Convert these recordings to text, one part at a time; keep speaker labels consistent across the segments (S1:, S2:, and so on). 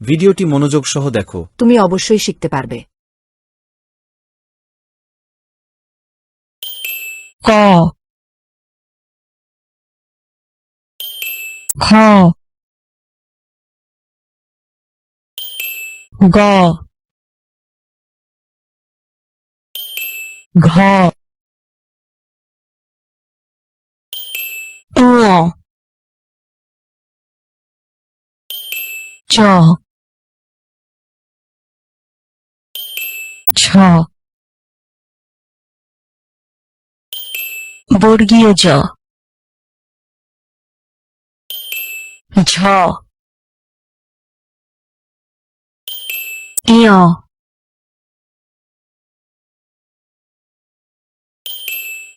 S1: ভিডিওটি মনোযোগ সহ দেখো।
S2: তুমি অবশ্যই শিখতে পারবে।
S3: ক খ গ ঘ ঙ চ ছ বর্গীয় জ ঝ ঞ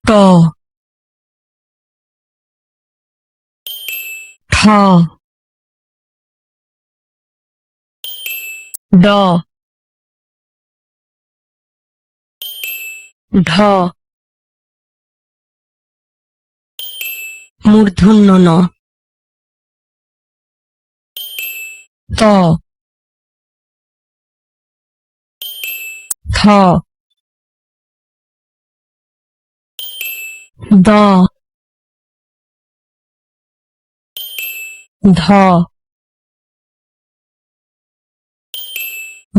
S3: ট ঠ ড ঢ মূর্ধন্য ণ ত থ দ ধ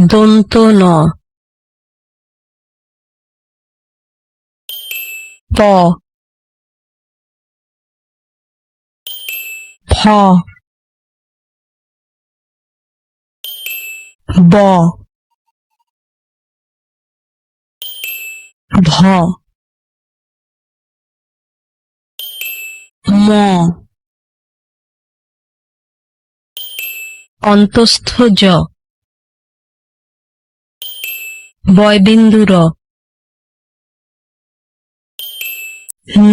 S3: দন্ত ন প ফ ব ভ ম অন্তস্থ জ বয়বিন্দু র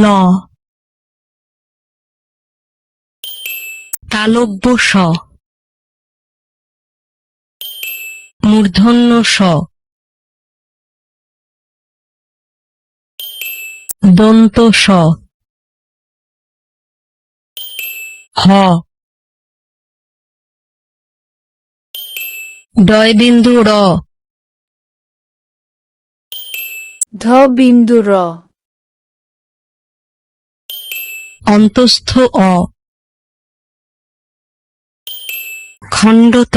S3: ল তালব্য স মূর্ধন্য স দন্ত স হ ডয়বিন্দু র
S2: ধ বিন্দু র
S3: অন্তস্থ অ খণ্ডত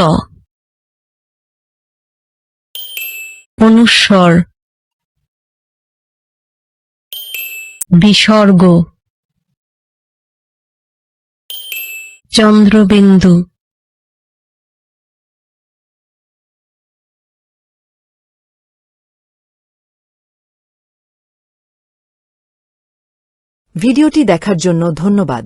S3: অনুস্বর বিসর্গ চন্দ্রবিন্দু
S2: ভিডিওটি দেখার জন্য ধন্যবাদ।